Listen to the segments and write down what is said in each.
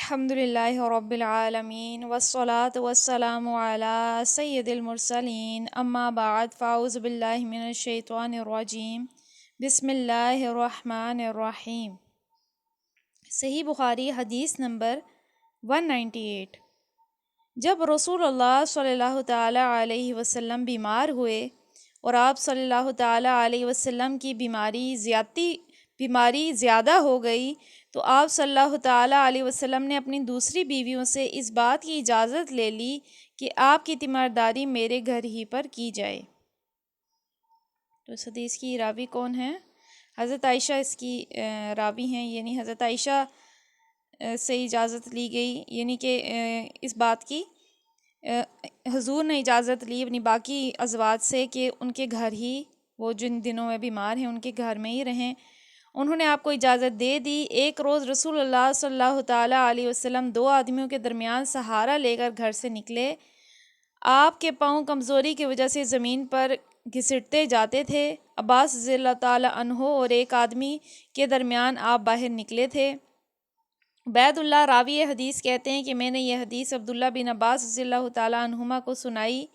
الحمد للہ رب العالمین والصلاة والسلام علی سید المرسلین اما بعد فاعوذ باللہ من الشیطان الرجیم بسم اللہ الرحمن الرحیم۔ صحیح بخاری حدیث نمبر 198۔ جب رسول اللہ صلی اللہ تعالیٰ علیہ وسلم بیمار ہوئے اور آپ صلی اللہ تعالیٰ علیہ وسلم کی بیماری زیادہ ہو گئی تو آپ صلی اللہ تعالیٰ علیہ وسلم نے اپنی دوسری بیویوں سے اس بات کی اجازت لے لی کہ آپ کی تیمارداری میرے گھر ہی پر کی جائے۔ تو اس حدیث کی راوی کون ہیں؟ حضرت عائشہ اس کی راوی ہیں، یعنی حضرت عائشہ سے اجازت لی گئی، یعنی کہ اس بات کی حضور نے اجازت لی اپنی باقی ازواج سے کہ ان کے گھر ہی، وہ جن دنوں میں بیمار ہیں ان کے گھر میں ہی رہیں۔ انہوں نے آپ کو اجازت دے دی۔ ایک روز رسول اللہ صلی اللہ تعالیٰ علیہ وسلم دو آدمیوں کے درمیان سہارا لے کر گھر سے نکلے۔ آپ کے پاؤں کمزوری کی وجہ سے زمین پر گھسٹتے جاتے تھے۔ عباس رضی اللہ تعالیٰ عنہ اور ایک آدمی کے درمیان آپ باہر نکلے تھے۔ عبید اللہ راوی حدیث کہتے ہیں کہ میں نے یہ حدیث عبداللہ بن عباس رضی اللہ تعالیٰ عنہما کو سنائی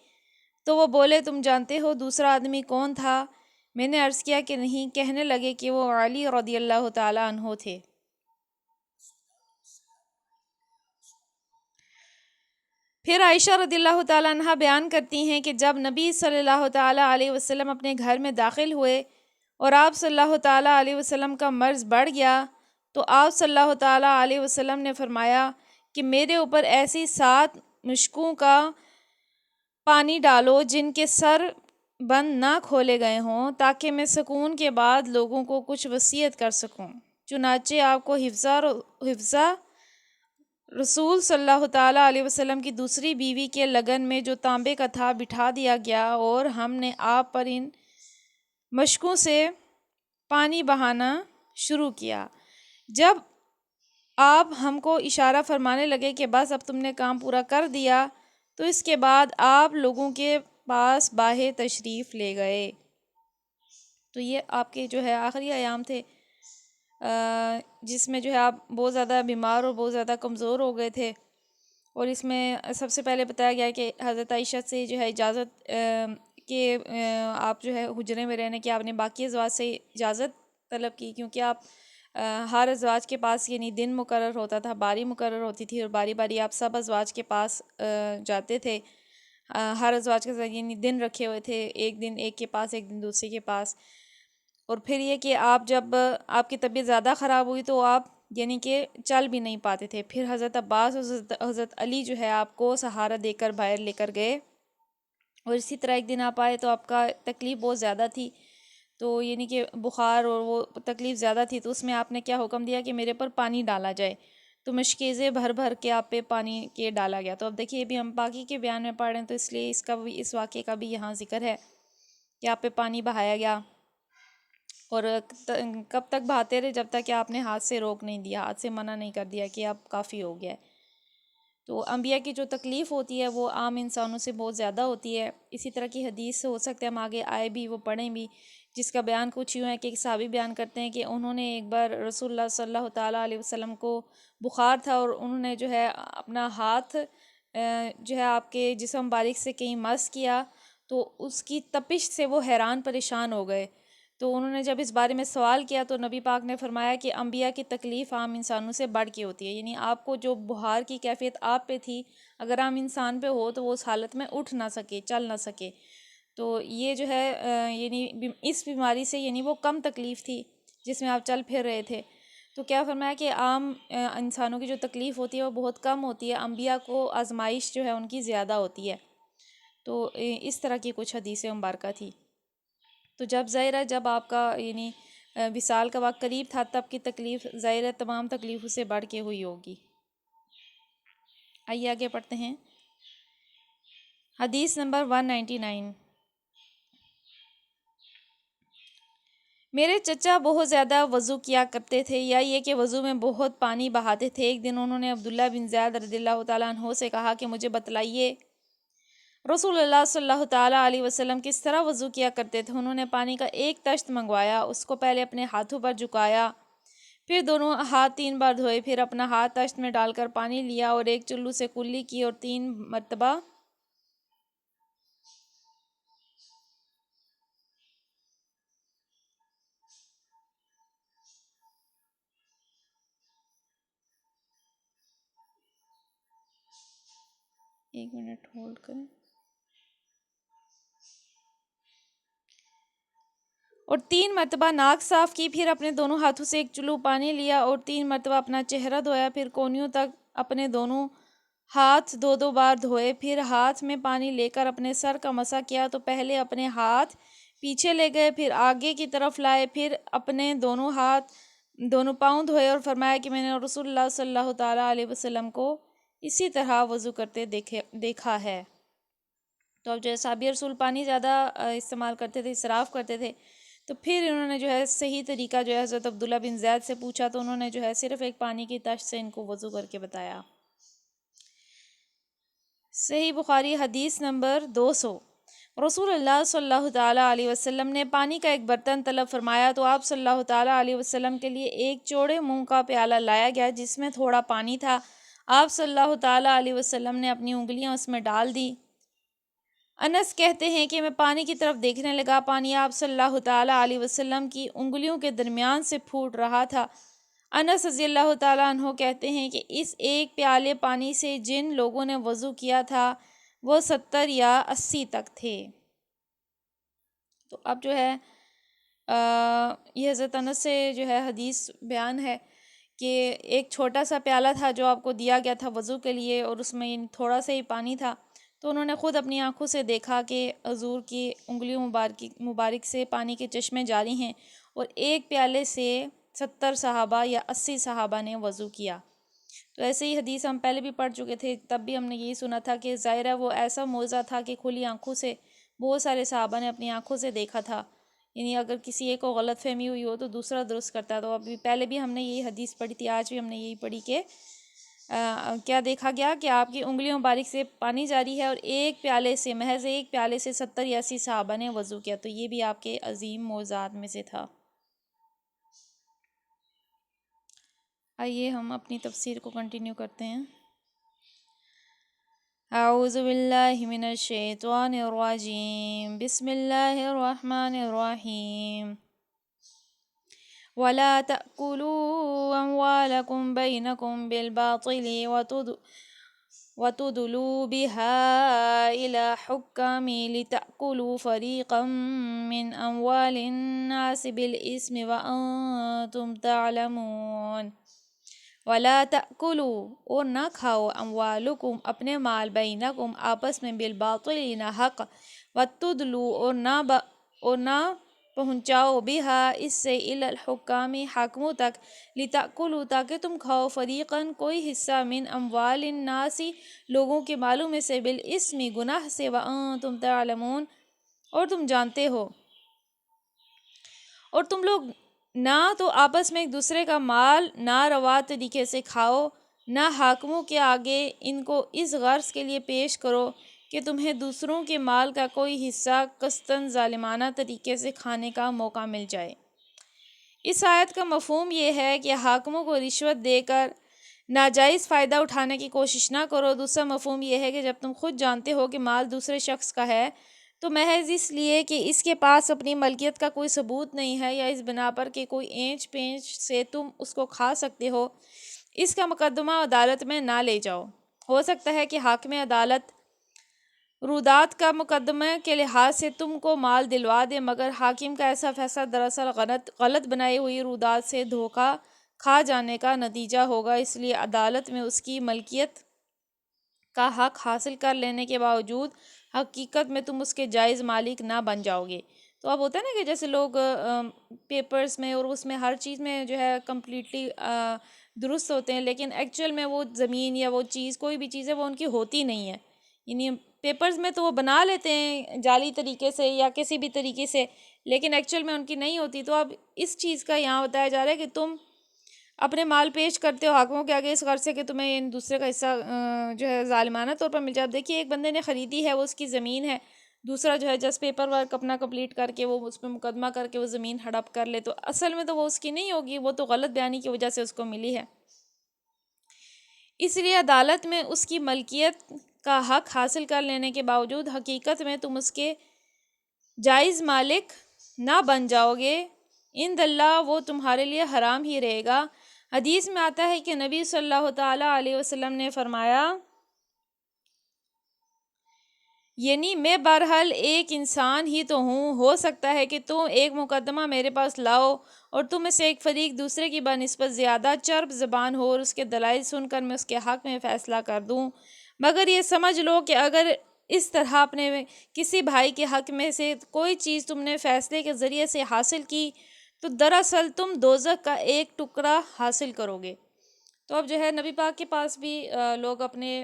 تو وہ بولے، تم جانتے ہو دوسرا آدمی کون تھا؟ میں نے عرض کیا کہ نہیں۔ کہنے لگے کہ وہ علی رضی اللہ تعالیٰ عنہ تھے۔ پھر عائشہ رضی اللہ تعالیٰ عنہ بیان کرتی ہیں کہ جب نبی صلی اللہ تعالیٰ علیہ وسلم اپنے گھر میں داخل ہوئے اور آپ صلی اللہ تعالیٰ علیہ وسلم کا مرض بڑھ گیا تو آپ صلی اللہ تعالیٰ علیہ وسلم نے فرمایا کہ میرے اوپر ایسی 7 مشکوں کا پانی ڈالو جن کے سر بند نہ کھولے گئے ہوں، تاکہ میں سکون کے بعد لوگوں کو کچھ وصیت کر سکوں۔ چنانچہ آپ کو حفظہ رسول صلی اللہ تعالیٰ علیہ وسلم کی دوسری بیوی کے لگن میں جو تانبے کا تھا بٹھا دیا گیا اور ہم نے آپ پر ان مشکوں سے پانی بہانا شروع کیا۔ جب آپ ہم کو اشارہ فرمانے لگے کہ بس اب تم نے کام پورا کر دیا تو اس کے بعد آپ لوگوں کے پاس باہر تشریف لے گئے۔ تو یہ آپ کے جو ہے آخری ایام تھے جس میں جو ہے آپ بہت زیادہ بیمار اور بہت زیادہ کمزور ہو گئے تھے، اور اس میں سب سے پہلے بتایا گیا کہ حضرت عائشہ سے جو ہے اجازت کہ آپ جو ہے حجرے میں رہنے کی آپ نے باقی ازواج سے اجازت طلب کی، کیونکہ آپ ہر ازواج کے پاس یعنی دن مقرر ہوتا تھا، باری مقرر ہوتی تھی اور باری باری آپ سب ازواج کے پاس جاتے تھے۔ ہر ازواج کے ساتھ یعنی دن رکھے ہوئے تھے، ایک دن ایک کے پاس، ایک دن دوسرے کے پاس۔ اور پھر یہ کہ آپ جب آپ کی طبیعت زیادہ خراب ہوئی تو آپ یعنی کہ چل بھی نہیں پاتے تھے۔ پھر حضرت عباس اور حضرت علی جو ہے آپ کو سہارا دے کر باہر لے کر گئے، اور اسی طرح ایک دن آپ آئے تو آپ کا تکلیف بہت زیادہ تھی، تو یعنی کہ بخار اور وہ تکلیف زیادہ تھی، تو اس میں آپ نے کیا حکم دیا کہ میرے پر پانی ڈالا جائے، تو مشکیزیں بھر بھر کے آپ پہ پانی کے ڈالا گیا۔ تو اب دیکھیے ابھی ہم باقی کے بیان میں پڑھ رہے ہیں تو اس لیے اس واقعے کا بھی یہاں ذکر ہے کہ آپ پہ پانی بہایا گیا، اور کب تک بہاتے رہے؟ جب تک کہ آپ نے ہاتھ سے روک نہیں دیا، ہاتھ سے منع نہیں کر دیا کہ اب کافی ہو گیا ہے۔ تو انبیاء کی جو تکلیف ہوتی ہے وہ عام انسانوں سے بہت زیادہ ہوتی ہے۔ اسی طرح کی حدیث ہو سکتے ہم آگے آئے بھی، وہ پڑھیں بھی، جس کا بیان کچھ یوں ہے کہ ایک صحابی بیان کرتے ہیں کہ انہوں نے ایک بار رسول اللہ صلی اللہ تعالیٰ علیہ وسلم کو بخار تھا، اور انہوں نے جو ہے اپنا ہاتھ جو ہے آپ کے جسم مبارک سے کہیں مس کیا تو اس کی تپش سے وہ حیران پریشان ہو گئے۔ تو انہوں نے جب اس بارے میں سوال کیا تو نبی پاک نے فرمایا کہ انبیاء کی تکلیف عام انسانوں سے بڑھ کے ہوتی ہے، یعنی آپ کو جو بخار کی کیفیت آپ پہ تھی اگر عام انسان پہ ہو تو وہ اس حالت میں اٹھ نہ سکے، چل نہ سکے۔ تو یہ جو ہے یعنی اس بیماری سے یعنی وہ کم تکلیف تھی جس میں آپ چل پھر رہے تھے، تو کیا فرمایا کہ عام انسانوں کی جو تکلیف ہوتی ہے وہ بہت کم ہوتی ہے، انبیاء کو آزمائش جو ہے ان کی زیادہ ہوتی ہے۔ تو اس طرح کی کچھ حدیث مبارکہ تھی۔ تو جب ظاہر جب آپ کا یعنی وصال کا وقت قریب تھا تب کی تکلیف ظاہر تمام تکلیفوں سے بڑھ کے ہوئی ہوگی۔ آئیے آگے پڑھتے ہیں۔ حدیث نمبر 199۔ میرے چچا بہت زیادہ وضو کیا کرتے تھے، یا یہ کہ وضو میں بہت پانی بہاتے تھے۔ ایک دن انہوں نے عبداللہ بن زید رضی اللہ تعالیٰ عنہ سے کہا کہ مجھے بتلائیے رسول اللہ صلی اللہ تعالیٰ علیہ وسلم کس طرح وضو کیا کرتے تھے۔ انہوں نے پانی کا ایک تشت منگوایا، اس کو پہلے اپنے ہاتھوں پر جھکایا، پھر دونوں ہاتھ 3 بار دھوئے، پھر اپنا ہاتھ تشت میں ڈال کر پانی لیا اور ایک چلو سے کلی کی اور 3 مرتبہ ایک منٹ ہولڈ کریں، اور 3 مرتبہ ناک صاف کی، پھر اپنے دونوں ہاتھوں سے ایک چلو پانی لیا اور 3 مرتبہ اپنا چہرہ دھویا، پھر کونیوں تک اپنے دونوں ہاتھ 2 بار دھوئے، پھر ہاتھ میں پانی لے کر اپنے سر کا مسح کیا تو پہلے اپنے ہاتھ پیچھے لے گئے، پھر آگے کی طرف لائے، پھر اپنے دونوں پاؤں دھوئے اور فرمایا کہ میں نے رسول اللہ صلی اللہ تعالیٰ علیہ وسلم کو اسی طرح وضو کرتے دیکھا ہے۔ تو اب جو ہے صحابی رسول پانی زیادہ استعمال کرتے تھے، اسراف کرتے تھے، تو پھر انہوں نے جو ہے صحیح طریقہ جو ہے حضرت عبداللہ بن زید سے پوچھا تو انہوں نے جو ہے صرف ایک پانی کی تشت سے ان کو وضو کر کے بتایا۔ صحیح بخاری حدیث نمبر 200۔ رسول اللہ صلی اللہ تعالیٰ علیہ وسلم نے پانی کا ایک برتن طلب فرمایا تو آپ صلی اللہ تعالیٰ علیہ وسلم کے لیے ایک چوڑے منہ کا پیالہ لایا گیا جس میں تھوڑا پانی تھا۔ آپ صلی اللہ تعالیٰ علیہ وسلم نے اپنی انگلیاں اس میں ڈال دی۔ انس کہتے ہیں کہ میں پانی کی طرف دیکھنے لگا، پانی آپ صلی اللہ تعالیٰ علیہ وسلم کی انگلیوں کے درمیان سے پھوٹ رہا تھا۔ انس رضی اللہ تعالیٰ عنہ کہتے ہیں کہ اس ایک پیالے پانی سے جن لوگوں نے وضو کیا تھا وہ 70 یا 80 تک تھے۔ تو اب جو ہے یہ حضرت انس سے جو ہے حدیث بیان ہے کہ ایک چھوٹا سا پیالہ تھا جو آپ کو دیا گیا تھا وضو کے لیے، اور اس میں تھوڑا سا ہی پانی تھا، تو انہوں نے خود اپنی آنکھوں سے دیکھا کہ حضور کی انگلیوں مبارک سے پانی کے چشمے جاری ہیں، اور ایک پیالے سے 70 صحابہ یا 80 صحابہ نے وضو کیا۔ تو ایسے ہی حدیث ہم پہلے بھی پڑھ چکے تھے، تب بھی ہم نے یہی سنا تھا کہ ظاہرہ وہ ایسا معجزہ تھا کہ کھلی آنکھوں سے بہت سارے صحابہ نے اپنی آنکھوں سے دیکھا تھا، یعنی اگر کسی ایک کو غلط فہمی ہوئی ہو تو دوسرا درست کرتا۔ تو ابھی پہلے بھی ہم نے یہی حدیث پڑھی تھی، آج بھی ہم نے یہی پڑھی کہ کیا دیکھا گیا کہ آپ کی انگلیوں مبارک سے پانی جاری ہے اور ایک پیالے سے، محض ایک پیالے سے 70 یا 80 صحابہ نے وضو کیا، تو یہ بھی آپ کے عظیم معجزات میں سے تھا۔ آئیے ہم اپنی تفسیر کو کنٹینیو کرتے ہیں۔ اعوذ باللہ من الشیطان الرجیم، بسم اللہ الرحمن الرحیم۔ وَلَا تَأْكُلُوا أَمْوَالَكُمْ بَيْنَكُمْ بِالْبَاطِلِ وَتُدْلُوا بِهَا إِلَى حُكَّامِ لِتَأْكُلُوا فَرِيقًا مِّنْ أَمْوَالِ النَّاسِ بِالْإِثْمِ وَأَنْتُمْ تَعْلَمُونَ۔ وَلَا تَأْكُلُوا اور نہ کھاؤ، اموالکم اپنے مال، بینکم آپس میں، بالباطل نہ حق، وَتُدْلُوا اور نہ پہنچاؤ، بہا اس سے، الی الحکام حاکموں تک، لتأکلوا تاکہ تم کھاؤ، فریقاً کوئی حصہ، من اموال الناس لوگوں کے مالوں میں سے، بالاسم گناہ سے، وانتم تعلمون اور تم جانتے ہو۔ اور تم لوگ نہ تو آپس میں ایک دوسرے کا مال ناروا طریقے سے کھاؤ، نہ حاکموں کے آگے ان کو اس غرض کے لیے پیش کرو کہ تمہیں دوسروں کے مال کا کوئی حصہ قصداً ظالمانہ طریقے سے کھانے کا موقع مل جائے۔ اس آیت کا مفہوم یہ ہے کہ حاکموں کو رشوت دے کر ناجائز فائدہ اٹھانے کی کوشش نہ کرو۔ دوسرا مفہوم یہ ہے کہ جب تم خود جانتے ہو کہ مال دوسرے شخص کا ہے تو محض اس لیے کہ اس کے پاس اپنی ملکیت کا کوئی ثبوت نہیں ہے یا اس بنا پر کہ کوئی اینچ پینچ سے تم اس کو کھا سکتے ہو، اس کا مقدمہ عدالت میں نہ لے جاؤ۔ ہو سکتا ہے کہ حاکم عدالت رودات کا مقدمہ کے لحاظ سے تم کو مال دلوا دے، مگر حاکم کا ایسا فیصلہ دراصل غلط بنائی ہوئی رودات سے دھوکہ کھا جانے کا نتیجہ ہوگا، اس لیے عدالت میں اس کی ملکیت کا حق حاصل کر لینے کے باوجود حقیقت میں تم اس کے جائز مالک نہ بن جاؤ گے۔ تو اب ہوتا ہے نا کہ جیسے لوگ پیپرز میں اور اس میں ہر چیز میں جو ہے کمپلیٹلی درست ہوتے ہیں، لیکن ایکچوئل میں وہ زمین یا وہ چیز کوئی بھی چیز ہے وہ ان کی ہوتی نہیں ہے، یعنی پیپرز میں تو وہ بنا لیتے ہیں جعلی طریقے سے یا کسی بھی طریقے سے، لیکن ایکچوئل میں ان کی نہیں ہوتی۔ تو اب اس چیز کا یہاں بتایا جا رہا ہے کہ تم اپنے مال پیش کرتے ہو حاکموں کے آگے اس غرض سے کہ تمہیں دوسرے کا حصہ جو ہے ظالمانہ طور پر مل جائے۔ اب دیکھیے ایک بندے نے خریدی ہے، وہ اس کی زمین ہے، دوسرا جو ہے جس پیپر ورک اپنا کمپلیٹ کر کے وہ اس پہ مقدمہ کر کے وہ زمین ہڑپ کر لے، تو اصل میں تو وہ اس کی نہیں ہوگی، وہ تو غلط بیانی کی وجہ سے اس کو ملی ہے۔ اس لیے عدالت میں اس کی ملکیت کا حق حاصل کر لینے کے باوجود حقیقت میں تم اس کے جائز مالک نہ بن جاؤ گے، عند اللہ وہ تمہارے لیے حرام ہی رہے گا۔ حدیث میں آتا ہے کہ نبی صلی اللہ تعالیٰ علیہ وسلم نے فرمایا، یعنی میں بہرحال ایک انسان ہی تو ہوں، ہو سکتا ہے کہ تم ایک مقدمہ میرے پاس لاؤ اور تم میں سے ایک فریق دوسرے کی بنسبت زیادہ چرب زبان ہو اور اس کے دلائل سن کر میں اس کے حق میں فیصلہ کر دوں، مگر یہ سمجھ لو کہ اگر اس طرح اپنے کسی بھائی کے حق میں سے کوئی چیز تم نے فیصلے کے ذریعے سے حاصل کی تو دراصل تم دوزخ کا ایک ٹکڑا حاصل کرو گے۔ تو اب جو ہے نبی پاک کے پاس بھی لوگ اپنے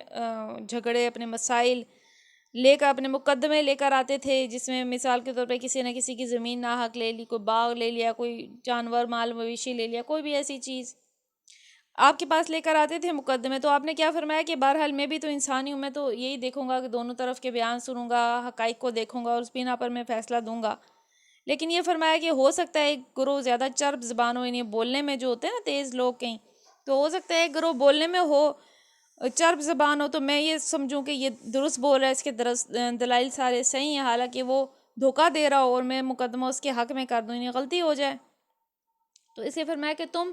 جھگڑے، اپنے مسائل لے کر، اپنے مقدمے لے کر آتے تھے، جس میں مثال کے طور پہ کسی نہ کسی کی زمین ناحق لے لی، کوئی باغ لے لیا، کوئی جانور مال مویشی لے لیا، کوئی بھی ایسی چیز آپ کے پاس لے کر آتے تھے مقدمے، تو آپ نے کیا فرمایا کہ بہرحال میں بھی تو انسان ہی ہوں، میں تو یہی دیکھوں گا کہ دونوں طرف کے بیان سنوں گا، حقائق کو دیکھوں گا اور اس بنا پر میں فیصلہ دوں گا۔ لیکن یہ فرمایا کہ ہو سکتا ہے ایک گروہ زیادہ چرب زبان ہو، انہیں بولنے میں جو ہوتے ہیں نا تیز لوگ کہیں، تو ہو سکتا ہے ایک گروہ بولنے میں ہو، چرب زبان ہو، تو میں یہ سمجھوں کہ یہ درست بول رہا ہے، اس کے دلائل سارے صحیح ہیں، حالانکہ وہ دھوکہ دے رہا ہو اور میں مقدمہ اس کے حق میں کر دوں، انہیں غلطی ہو جائے۔ تو اس لیے فرمایا کہ تم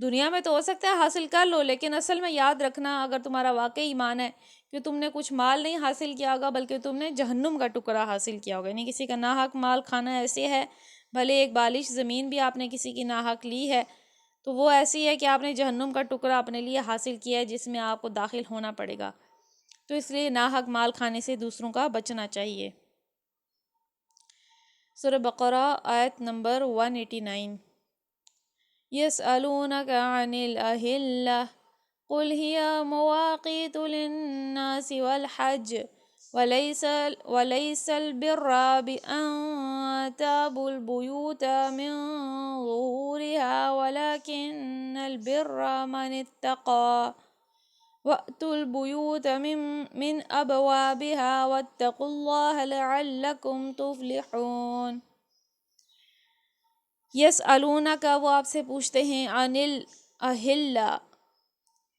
دنیا میں تو ہو سکتا ہے حاصل کر لو، لیکن اصل میں یاد رکھنا، اگر تمہارا واقعی ایمان ہے کہ تم نے کچھ مال نہیں حاصل کیا ہوگا بلکہ تم نے جہنم کا ٹکڑا حاصل کیا ہوگا، یعنی کسی کا ناحق مال کھانا ایسے ہے، بھلے ایک بالش زمین بھی آپ نے کسی کی ناحق لی ہے تو وہ ایسی ہے کہ آپ نے جہنم کا ٹکڑا اپنے لیے حاصل کیا ہے جس میں آپ کو داخل ہونا پڑے گا۔ تو اس لیے ناحق مال کھانے سے دوسروں کا بچنا چاہیے۔ سورہ بقرہ آیت نمبر 189۔ يسألونك عن الأهلة قل هي مواقيت للناس والحج وليس البر بأن تأتوا البيوت من ظهورها ولكن البر من اتقى وأتوا البيوت من أبوابها واتقوا الله لعلكم تفلحون۔ یسألونک، وہ آپ سے پوچھتے ہیں، عن الاہلہ،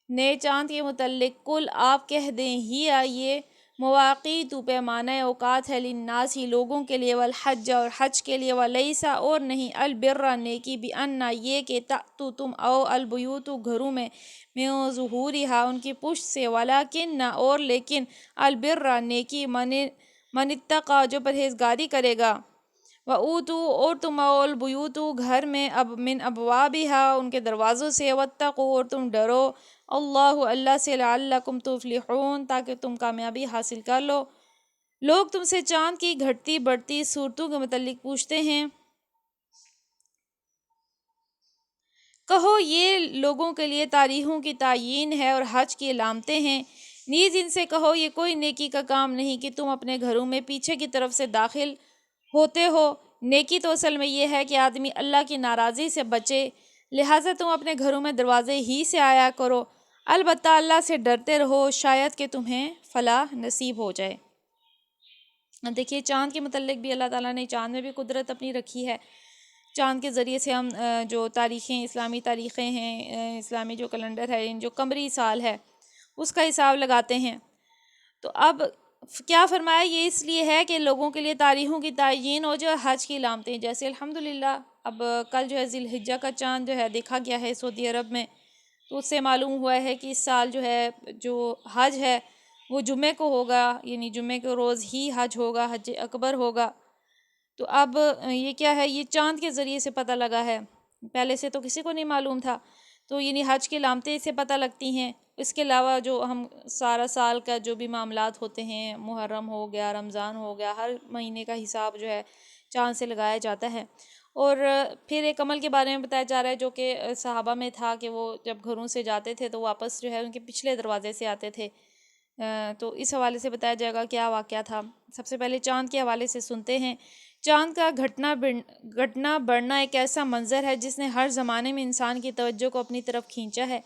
نئے چاند کے متعلق، کل آپ کہہ دیں، ہی یہ مواقیت پیمانہ اوقات ہے، للناس ہی لوگوں کے لیے، والحج اور حج کے لیے، ولیسا اور نہیں، البر نیکی، بأن یہ کہ تأتوا تم او البیوت گھروں میں، من ظہورہا ان کی پشت سے، ولیکن اور لیکن، البر نیکی، من اتقى جو پرہیزگاری کرے گا، وَأُوتُوا اور تم البیوت گھر میں، من ابوابها ان کے دروازوں سے، واتقوا اور تم ڈرو اللہ سے، لعلکم تفلحون تاکہ تم کامیابی حاصل کر لو۔ لوگ تم سے چاند کی گھٹتی بڑھتی صورتوں کے متعلق پوچھتے ہیں، کہو یہ لوگوں کے لیے تاریخوں کی تعیین ہے اور حج کی علامتیں ہیں، نیز ان سے کہو یہ کوئی نیکی کا کام نہیں کہ تم اپنے گھروں میں پیچھے کی طرف سے داخل ہوتے ہو، نیکی تو اصل میں یہ ہے کہ آدمی اللہ کی ناراضی سے بچے، لہٰذا تم اپنے گھروں میں دروازے ہی سے آیا کرو، البتہ اللہ سے ڈرتے رہو، شاید کہ تمہیں فلاح نصیب ہو جائے۔ دیکھیے چاند کے متعلق بھی اللہ تعالیٰ نے چاند میں بھی قدرت اپنی رکھی ہے، چاند کے ذریعے سے ہم جو تاریخیں، اسلامی تاریخیں ہیں، اسلامی جو کیلنڈر ہے، جو قمری سال ہے اس کا حساب لگاتے ہیں۔ تو اب کیا فرمایا، یہ اس لیے ہے کہ لوگوں کے لیے تاریخوں کی تعیین ہو جو حج کی علامتیں، جیسے الحمدللہ اب کل جو ہے ذی الحجہ کا چاند جو ہے دیکھا گیا ہے سعودی عرب میں، تو اس سے معلوم ہوا ہے کہ اس سال جو ہے جو حج ہے وہ جمعے کو ہوگا، یعنی جمعے کے روز ہی حج ہوگا، حج اکبر ہوگا۔ تو اب یہ کیا ہے، یہ چاند کے ذریعے سے پتہ لگا ہے، پہلے سے تو کسی کو نہیں معلوم تھا، تو یعنی حج کی علامتیں اس سے پتہ لگتی ہیں۔ اس کے علاوہ جو ہم سارا سال کا جو بھی معاملات ہوتے ہیں، محرم ہو گیا، رمضان ہو گیا، ہر مہینے کا حساب جو ہے چاند سے لگایا جاتا ہے۔ اور پھر ایک عمل کے بارے میں بتایا جا رہا ہے جو کہ صحابہ میں تھا کہ وہ جب گھروں سے جاتے تھے تو واپس جو ہے ان کے پچھلے دروازے سے آتے تھے، تو اس حوالے سے بتایا جائے گا کیا واقعہ تھا۔ سب سے پہلے چاند کے حوالے سے سنتے ہیں۔ چاند کا گھٹنا بڑھنا ایک ایسا منظر ہے جس نے ہر زمانے میں انسان کی توجہ کو اپنی طرف کھینچا ہے۔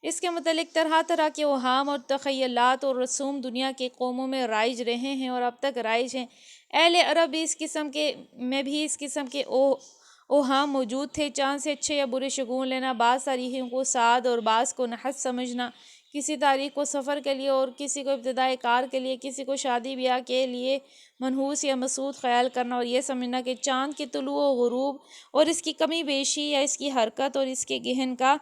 اس کے متعلق طرح طرح کے اوہام اور تخیلات اور رسوم دنیا کے قوموں میں رائج رہے ہیں اور اب تک رائج ہیں۔ اہل عرب بھی اس قسم کے اوہام موجود تھے۔ چاند سے اچھے یا برے شگون لینا، بعض تاریخوں کو سعد اور بعض کو نحس سمجھنا، کسی تاریخ کو سفر کے لیے اور کسی کو ابتدائی کار کے لیے، کسی کو شادی بیاہ کے لیے منحوس یا مسعود خیال کرنا، اور یہ سمجھنا کہ چاند کے طلوع و غروب اور اس کی کمی بیشی یا اس کی حرکت اور اس کے گہن کا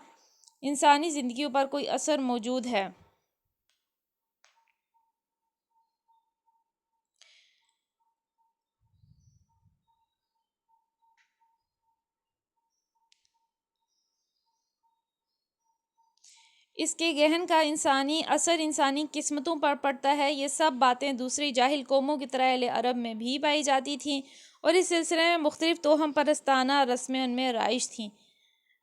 انسانی زندگیوں پر کوئی اثر موجود ہے۔ اس کے گہن کا انسانی اثر انسانی قسمتوں پر پڑتا ہے۔ یہ سب باتیں دوسری جاہل قوموں کی طرح اہل عرب میں بھی پائی جاتی تھیں اور اس سلسلے میں مختلف توہم پرستانہ رسمیں ان میں رائج تھیں۔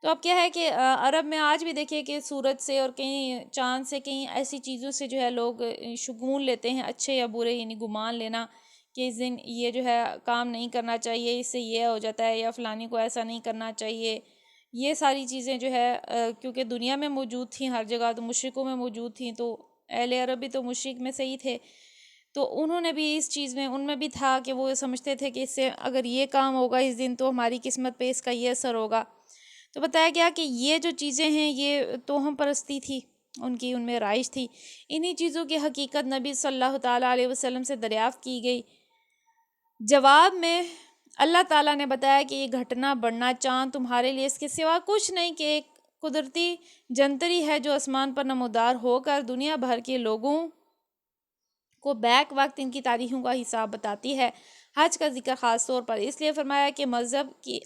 تو اب کیا ہے کہ عرب میں آج بھی دیکھیے کہ سورج سے اور کہیں چاند سے کہیں ایسی چیزوں سے جو ہے لوگ شگون لیتے ہیں، اچھے یا برے، یعنی گمان لینا کہ اس دن یہ جو ہے کام نہیں کرنا چاہیے، اس سے یہ ہو جاتا ہے، یا فلانی کو ایسا نہیں کرنا چاہیے۔ یہ ساری چیزیں جو ہے کیونکہ دنیا میں موجود تھیں، ہر جگہ تو مشرقوں میں موجود تھیں، تو اہل عرب بھی تو مشرق میں سے ہی تھے، تو انہوں نے بھی اس چیز میں ان میں بھی تھا کہ وہ سمجھتے تھے کہ اس سے اگر یہ کام ہوگا اس دن تو ہماری قسمت پہ اس کا یہ اثر ہوگا۔ تو بتایا گیا کہ یہ جو چیزیں ہیں یہ توہم پرستی تھی، ان میں رائج تھی۔ انہی چیزوں کی حقیقت نبی صلی اللہ تعالیٰ علیہ وسلم سے دریافت کی گئی۔ جواب میں اللہ تعالیٰ نے بتایا کہ یہ گھٹنا بڑھنا چاند تمہارے لیے اس کے سوا کچھ نہیں کہ ایک قدرتی جنتری ہے جو آسمان پر نمودار ہو کر دنیا بھر کے لوگوں کو بیک وقت ان کی تاریخوں کا حساب بتاتی ہے۔ حج کا ذکر خاص طور پر اس لیے فرمایا کہ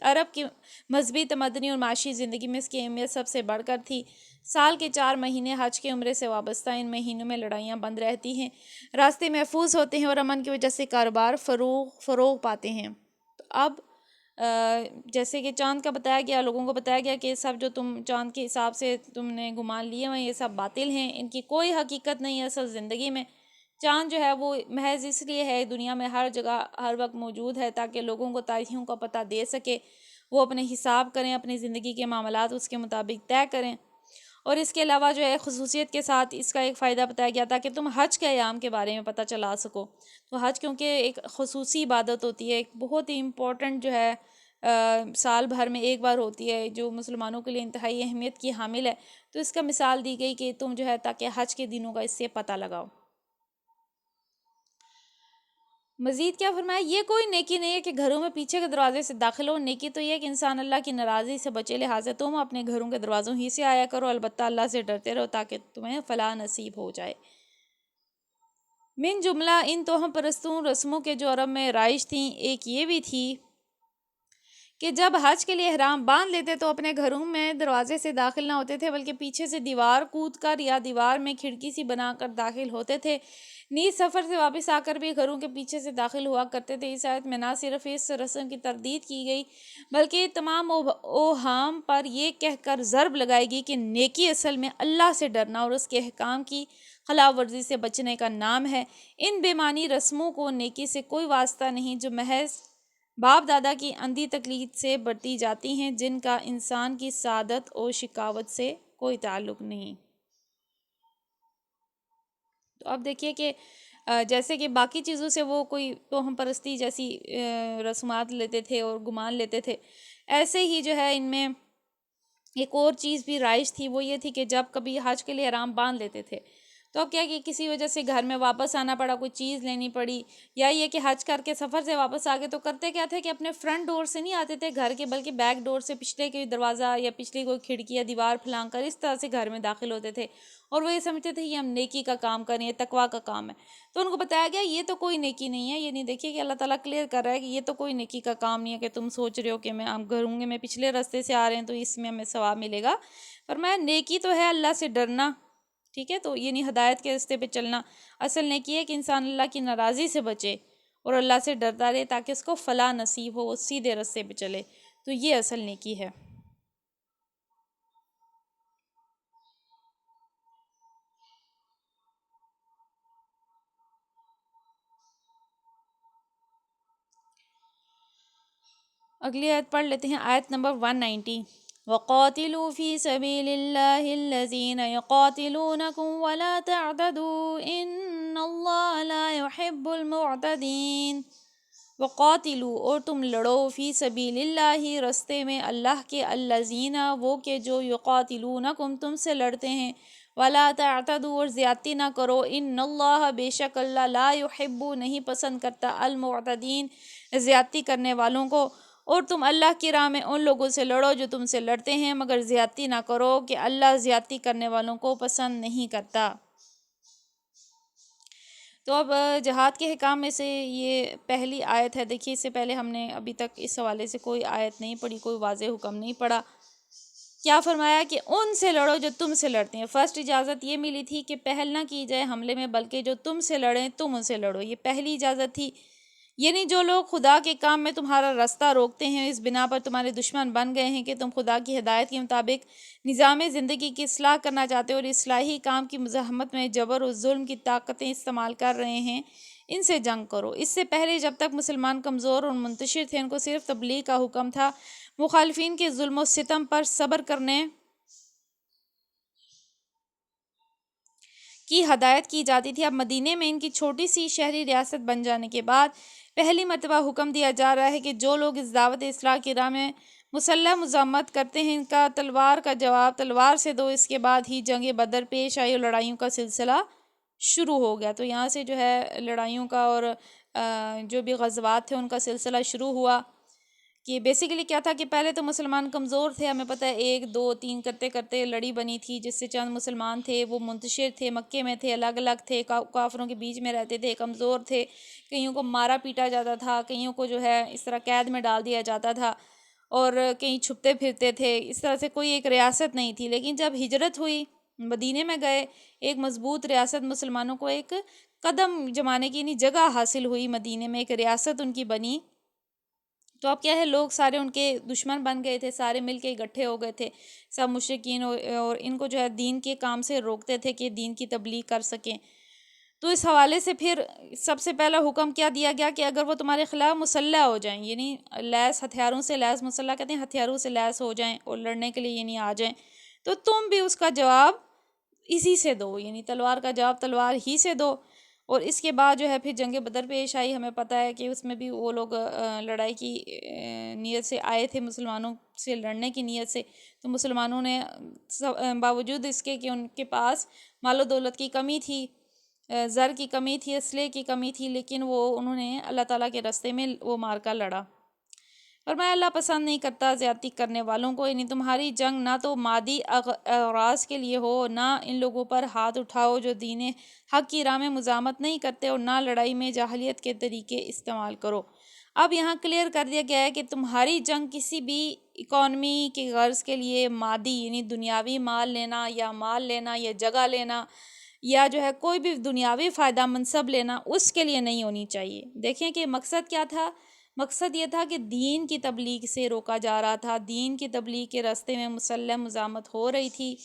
عرب کی مذہبی، تمدنی اور معاشی زندگی میں اس کی اہمیت سب سے بڑھ کر تھی۔ سال کے 4 مہینے حج کے عمرے سے وابستہ، ان مہینوں میں لڑائیاں بند رہتی ہیں، راستے محفوظ ہوتے ہیں اور امن کی وجہ سے کاروبار فروغ پاتے ہیں۔ تو اب جیسے کہ چاند کا بتایا گیا، لوگوں کو بتایا گیا کہ سب جو تم چاند کے حساب سے تم نے گمان لیے ہوئے یہ سب باطل ہیں، ان کی کوئی حقیقت نہیں ہے اصل زندگی میں۔ چاند جو ہے وہ محض اس لیے ہے دنیا میں ہر جگہ ہر وقت موجود ہے تاکہ لوگوں کو تاریخوں کا پتہ دے سکے، وہ اپنے حساب کریں، اپنی زندگی کے معاملات اس کے مطابق طے کریں۔ اور اس کے علاوہ جو ہے خصوصیت کے ساتھ اس کا ایک فائدہ بتایا گیا تھا کہ تم حج کے ایام کے بارے میں پتہ چلا سکو۔ تو حج کیونکہ ایک خصوصی عبادت ہوتی ہے، ایک بہت ہی امپورٹنٹ جو ہے سال بھر میں ایک بار ہوتی ہے، جو مسلمانوں کے لیے انتہائی اہمیت کی حامل ہے، تو اس کا مثال دی گئی کہ تم جو ہے تاکہ حج کے دنوں کا اس سے پتہ لگاؤ۔ مزید کیا فرمایا، یہ کوئی نیکی نہیں ہے کہ گھروں میں پیچھے کے دروازے سے داخل ہو، نیکی تو یہ ہے کہ انسان اللہ کی ناراضی سے بچے، لہٰذا تم اپنے گھروں کے دروازوں ہی سے آیا کرو، البتہ اللہ سے ڈرتے رہو تاکہ تمہیں فلاح نصیب ہو جائے۔ من جملہ ان توہم پرستوں رسموں کے جو عرب میں رائج تھیں، ایک یہ بھی تھی کہ جب حج کے لیے احرام باندھ لیتے تو اپنے گھروں میں دروازے سے داخل نہ ہوتے تھے بلکہ پیچھے سے دیوار کود کر یا دیوار میں کھڑکی سی بنا کر داخل ہوتے تھے۔ نیز سفر سے واپس آ کر بھی گھروں کے پیچھے سے داخل ہوا کرتے تھے۔ اس آیت میں نہ صرف اس رسم کی تردید کی گئی بلکہ تمام اوہام پر یہ کہہ کر ضرب لگائی گئی کہ نیکی اصل میں اللہ سے ڈرنا اور اس کے احکام کی خلاف ورزی سے بچنے کا نام ہے۔ ان بے معنی رسموں کو نیکی سے کوئی واسطہ نہیں جو محض باپ دادا کی اندھی تقلید سے برتی جاتی ہیں، جن کا انسان کی سعادت اور شقاوت سے کوئی تعلق نہیں۔ تو اب دیکھیے کہ جیسے کہ باقی چیزوں سے وہ کوئی توہم پرستی جیسی رسومات لیتے تھے اور گمان لیتے تھے، ایسے ہی جو ہے ان میں ایک اور چیز بھی رائج تھی، وہ یہ تھی کہ جب کبھی حج کے لیے احرام باندھ لیتے تھے تو اب کیا کہ کسی وجہ سے گھر میں واپس آنا پڑا، کوئی چیز لینی پڑی، یا یہ کہ حج کر کے سفر سے واپس آ گئے تو کرتے کیا تھے کہ اپنے فرنٹ ڈور سے نہیں آتے تھے گھر کے، بلکہ بیک ڈور سے پچھلے کوئی دروازہ یا پچھلی کوئی کھڑکی یا دیوار پھلانگ کر اس طرح سے گھر میں داخل ہوتے تھے، اور وہ یہ سمجھتے تھے یہ ہم نیکی کا کام کریں، یہ تقویٰ کا کام ہے۔ تو ان کو بتایا گیا یہ تو کوئی نیکی نہیں ہے، یہ نہیں، دیکھیے کہ اللہ تعالیٰ کلیئر کر رہا ہے کہ یہ تو کوئی نیکی کا کام نہیں ہے کہ تم سوچ رہے ہو کہ ہم گھروں میں پچھلے راستے سے آ رہے ہیں تو اس میں ہمیں ثواب ملے گا، فرمایا نیکی تو ہے اللہ سے ڈرنا، ٹھیک ہے، تو یہ نہیں ہدایت کے راستے پہ چلنا، اصل نیکی ہے کہ انسان اللہ کی ناراضی سے بچے اور اللہ سے ڈرتا رہے تاکہ اس کو فلاح نصیب ہو، وہ سیدھے راستے پہ چلے، تو یہ اصل نیکی ہے۔ اگلی آیت پڑھ لیتے ہیں، آیت نمبر 190۔ وَقَاتِلُوا فِي سَبِيلِ اللَّهِ الَّذِينَ يُقَاتِلُونَكُمْ وَلَا تَعْتَدُوا إِنَّ اللَّهَ لَا يُحِبُّ الْمُعْتَدِينَ۔ وَقَاتِلُوا اور تم لڑو فی سبیل اللہ رستے میں اللہ کے، الذین وہ کہ جو یقاتلونکم تم سے لڑتے ہیں، ولا تعتدوا اور زیادتی نہ کرو، ان اللہ بے شک اللہ لا یحب نہیں پسند کرتا المعتدین زیادتی کرنے والوں کو۔ اور تم اللہ کی راہ میں ان لوگوں سے لڑو جو تم سے لڑتے ہیں، مگر زیادتی نہ کرو کہ اللہ زیادتی کرنے والوں کو پسند نہیں کرتا۔ تو اب جہاد کے حکام میں سے یہ پہلی آیت ہے۔ دیکھیے اس سے پہلے ہم نے ابھی تک اس حوالے سے کوئی آیت نہیں پڑھی، کوئی واضح حکم نہیں پڑھا۔ کیا فرمایا کہ ان سے لڑو جو تم سے لڑتے ہیں۔ فرسٹ اجازت یہ ملی تھی کہ پہل نہ کی جائے حملے میں، بلکہ جو تم سے لڑیں تم ان سے لڑو، یہ پہلی اجازت تھی۔ یعنی جو لوگ خدا کے کام میں تمہارا راستہ روکتے ہیں، اس بنا پر تمہارے دشمن بن گئے ہیں کہ تم خدا کی ہدایت کے مطابق نظام زندگی کی اصلاح کرنا چاہتے ہو اور اصلاحی کام کی مزاحمت میں جبر و ظلم کی طاقتیں استعمال کر رہے ہیں، ان سے جنگ کرو۔ اس سے پہلے جب تک مسلمان کمزور اور منتشر تھے، ان کو صرف تبلیغ کا حکم تھا، مخالفین کے ظلم و ستم پر صبر کرنے کی ہدایت کی جاتی تھی۔ اب مدینے میں ان کی چھوٹی سی شہری ریاست بن جانے کے بعد پہلی مرتبہ حکم دیا جا رہا ہے کہ جو لوگ اس دعوت اصلاح کی راہ میں مسلح مزاحمت کرتے ہیں، ان کا تلوار کا جواب تلوار سے دو۔ اس کے بعد ہی جنگ بدر پیش آئی اور لڑائیوں کا سلسلہ شروع ہو گیا۔ تو یہاں سے جو ہے لڑائیوں کا اور جو بھی غزوات تھے ان کا سلسلہ شروع ہوا کہ بیسیکلی کیا تھا کہ پہلے تو مسلمان کمزور تھے، ہمیں پتہ ہے 1 2 3 کرتے کرتے لڑی بنی تھی، جس سے چند مسلمان تھے وہ منتشر تھے، مکے میں تھے، الگ الگ تھے، کافروں کے بیچ میں رہتے تھے، کمزور تھے، کئیوں کو مارا پیٹا جاتا تھا، کئیوں کو جو ہے اس طرح قید میں ڈال دیا جاتا تھا اور کہیں چھپتے پھرتے تھے، اس طرح سے کوئی ایک ریاست نہیں تھی۔ لیکن جب ہجرت ہوئی، مدینے میں گئے، ایک مضبوط ریاست مسلمانوں کو ایک قدم جمانے کی جگہ حاصل ہوئی، مدینے میں ایک ریاست ان کی بنی۔ تو اب کیا ہے، لوگ سارے ان کے دشمن بن گئے تھے، سارے مل کے اکٹھے ہو گئے تھے سب مشرکین، اور ان کو جو ہے دین کے کام سے روکتے تھے کہ دین کی تبلیغ کر سکیں۔ تو اس حوالے سے پھر سب سے پہلا حکم کیا دیا گیا کہ اگر وہ تمہارے خلاف مسلح ہو جائیں، یعنی لیس ہتھیاروں سے لیس، مسلح کہتے ہیں ہتھیاروں سے لیس ہو جائیں اور لڑنے کے لیے یعنی آ جائیں، تو تم بھی اس کا جواب اسی سے دو، یعنی تلوار کا جواب تلوار ہی سے دو۔ اور اس کے بعد جو ہے پھر جنگ بدر پیش آئی، ہمیں پتہ ہے کہ اس میں بھی وہ لوگ لڑائی کی نیت سے آئے تھے، مسلمانوں سے لڑنے کی نیت سے، تو مسلمانوں نے باوجود اس کے کہ ان کے پاس مال و دولت کی کمی تھی، زر کی کمی تھی، اسلحے کی کمی تھی، لیکن انہوں نے اللہ تعالیٰ کے راستے میں وہ مارکا لڑا۔ اور میں اللہ پسند نہیں کرتا زیادتی کرنے والوں کو، یعنی تمہاری جنگ نہ تو مادی اغراض کے لیے ہو، نہ ان لوگوں پر ہاتھ اٹھاؤ جو دین حق کی راہ میں مزاحمت نہیں کرتے، اور نہ لڑائی میں جاہلیت کے طریقے استعمال کرو۔ اب یہاں کلیئر کر دیا گیا ہے کہ تمہاری جنگ کسی بھی اکانومی کے غرض کے لیے، مادی یعنی دنیاوی مال لینا یا مال لینا یا جگہ لینا یا جو ہے کوئی بھی دنیاوی فائدہ منصب لینا، اس کے لیے نہیں ہونی چاہیے۔ دیکھیں کہ مقصد کیا تھا، مقصد یہ تھا کہ دین کی تبلیغ سے روکا جا رہا تھا، دین کی تبلیغ کے راستے میں مسلح مزاحمت ہو رہی تھی،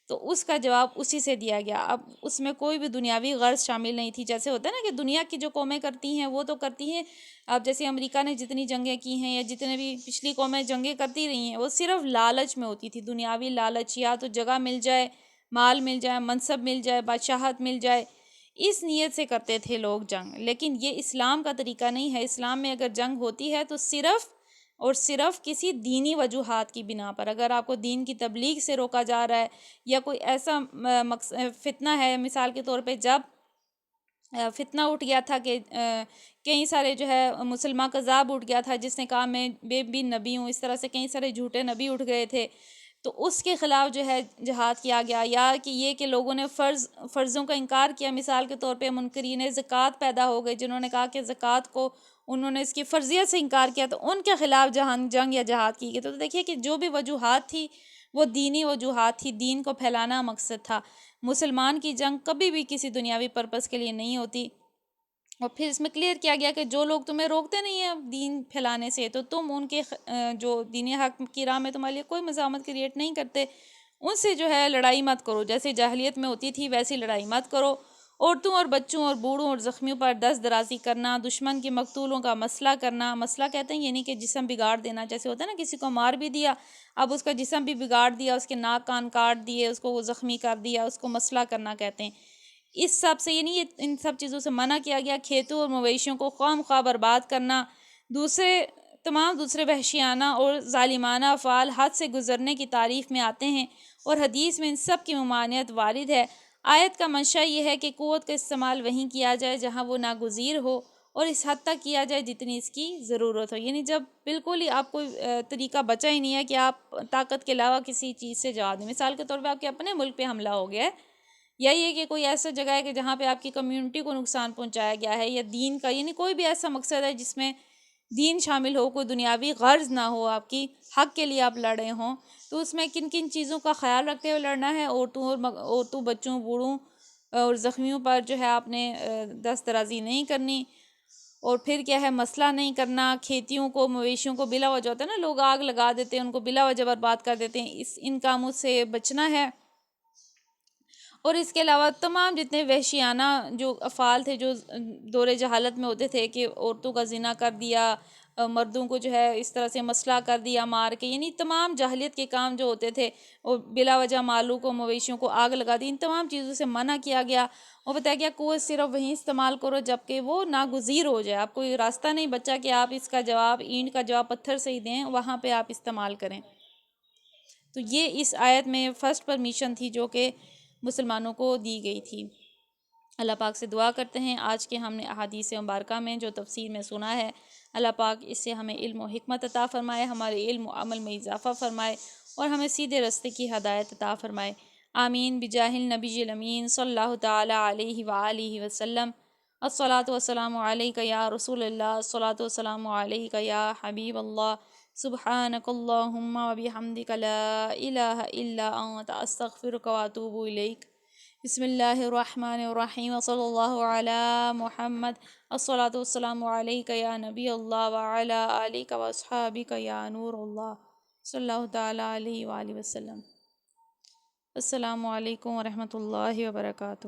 تو اس کا جواب اسی سے دیا گیا۔ اب اس میں کوئی بھی دنیاوی غرض شامل نہیں تھی، جیسے ہوتا ہے نا کہ دنیا کی جو قومیں کرتی ہیں وہ تو کرتی ہیں، اب جیسے امریکہ نے جتنی جنگیں کی ہیں یا جتنے بھی پچھلی قومیں جنگیں کرتی رہی ہیں، وہ صرف لالچ میں ہوتی تھی، دنیاوی لالچ، یا تو جگہ مل جائے، مال مل جائے، منصب مل جائے، بادشاہت مل جائے، اس نیت سے کرتے تھے لوگ جنگ۔ لیکن یہ اسلام کا طریقہ نہیں ہے۔ اسلام میں اگر جنگ ہوتی ہے تو صرف اور صرف کسی دینی وجوہات کی بنا پر، اگر آپ کو دین کی تبلیغ سے روکا جا رہا ہے یا کوئی ایسا فتنہ ہے، مثال کے طور پہ جب فتنہ اٹھ گیا تھا کہ کئی سارے جو ہے مسلمان کذاب اٹھ گیا تھا جس نے کہا میں بھی نبی ہوں، اس طرح سے کئی سارے جھوٹے نبی اٹھ گئے تھے، تو اس کے خلاف جو ہے جہاد کیا گیا، یا کہ یہ کہ لوگوں نے فرضوں کا انکار کیا، مثال کے طور پہ منکرین زکوٰۃ پیدا ہو گئے جنہوں نے کہا کہ زکوٰۃ کو انہوں نے اس کی فرضیت سے انکار کیا، تو ان کے خلاف جنگ یا جہاد کی گئی۔ تو دیکھیے کہ جو بھی وجوہات تھی وہ دینی وجوہات تھی، دین کو پھیلانا مقصد تھا۔ مسلمان کی جنگ کبھی بھی کسی دنیاوی پرپس کے لیے نہیں ہوتی۔ اور پھر اس میں کلیئر کیا گیا کہ جو لوگ تمہیں روکتے نہیں ہیں دین پھیلانے سے، تو تم ان کے جو دین حق کی راہ میں تمہارے لیے کوئی مزاحمت کریٹ نہیں کرتے، ان سے جو ہے لڑائی مت کرو، جیسے جاہلیت میں ہوتی تھی ویسی لڑائی مت کرو، عورتوں اور بچوں اور بوڑھوں اور زخمیوں پر دست درازی کرنا، دشمن کے مقتولوں کا مسئلہ کرنا، مسئلہ کہتے ہیں یعنی کہ جسم بگاڑ دینا، جیسے ہوتا ہے نا کسی کو مار بھی دیا اب اس کا جسم بھی بگاڑ دیا، اس کے ناک کان کاٹ دیے، اس کو وہ زخمی کر دیا، اس کو مسئلہ کرنا کہتے ہیں۔ اس سب سے یعنی ان سب چیزوں سے منع کیا گیا۔ کھیتوں اور مویشیوں کو خواہ مخواہ برباد کرنا، تمام دوسرے وحشیانہ اور ظالمانہ افعال حد سے گزرنے کی تعریف میں آتے ہیں، اور حدیث میں ان سب کی ممانعت وارد ہے۔ آیت کا منشا یہ ہے کہ قوت کا استعمال وہیں کیا جائے جہاں وہ ناگزیر ہو، اور اس حد تک کیا جائے جتنی اس کی ضرورت ہو، یعنی جب بالکل ہی آپ کو طریقہ بچا ہی نہیں ہے کہ آپ طاقت کے علاوہ کسی چیز سے جواب دیں۔ مثال کے طور پہ آپ کے اپنے ملک پہ حملہ ہو گیا ہے، یا یہ کہ کوئی ایسا جگہ ہے کہ جہاں پہ آپ کی کمیونٹی کو نقصان پہنچایا گیا ہے، یا دین کا یعنی کوئی بھی ایسا مقصد ہے جس میں دین شامل ہو، کوئی دنیاوی غرض نہ ہو، آپ کی حق کے لیے آپ لڑے ہوں، تو اس میں کن کن چیزوں کا خیال رکھتے ہوئے لڑنا ہے؟ عورتوں بچوں بوڑھوں اور زخمیوں پر جو ہے آپ نے دست درازی نہیں کرنی، اور پھر کیا ہے مسئلہ نہیں کرنا، کھیتیوں کو مویشیوں کو بلا وجہ ہوتا ہے نا لوگ آگ لگا دیتے ہیں، ان کو بلا وجہ برباد کر دیتے ہیں، ان کاموں سے بچنا ہے۔ اور اس کے علاوہ تمام جتنے وحشیانہ جو افعال تھے جو دور جہالت میں ہوتے تھے، کہ عورتوں کا زنا کر دیا، مردوں کو جو ہے اس طرح سے مسئلہ کر دیا مار کے، یعنی تمام جاہلیت کے کام جو ہوتے تھے، اور بلا وجہ مالوں کو مویشیوں کو آگ لگا دی، ان تمام چیزوں سے منع کیا گیا، اور بتایا گیا قوت صرف وہیں استعمال کرو جب کہ وہ ناگزیر ہو جائے، آپ کو یہ راستہ نہیں بچا کہ آپ اس کا جواب اینٹ کا جواب پتھر سے ہی دیں، وہاں پہ آپ استعمال کریں۔ تو یہ اس آیت میں فرسٹ پرمیشن تھی جو کہ مسلمانوں کو دی گئی تھی۔ اللہ پاک سے دعا کرتے ہیں آج کے ہم نے احادیث مبارکہ میں جو تفسیر میں سنا ہے، اللہ پاک اس سے ہمیں علم و حکمت عطا فرمائے، ہمارے علم و عمل میں اضافہ فرمائے، اور ہمیں سیدھے راستے کی ہدایت عطا فرمائے۔ آمین بجاہ النبی الامین صلی اللہ تعالی علیہ وآلہ وسلم۔ الصلاۃ والسلام علیک یا رسول اللہ، الصلاۃ والسلام علیک یا حبیب اللہ، سبحانک اللہم وبحمدک لا الہ الا انت استغفرک واتوب الیک۔ بسم اللہ الرحمن الرحیم، وصلی اللہ علی محمد، الصلاۃ والسلام علیک یا نبی اللہ وعلی آلک واصحابک یا نور اللہ، صلی اللہ تعالی علیہ وآلہ وسلم۔ السلام علیکم ورحمۃ اللہ وبرکاتہ۔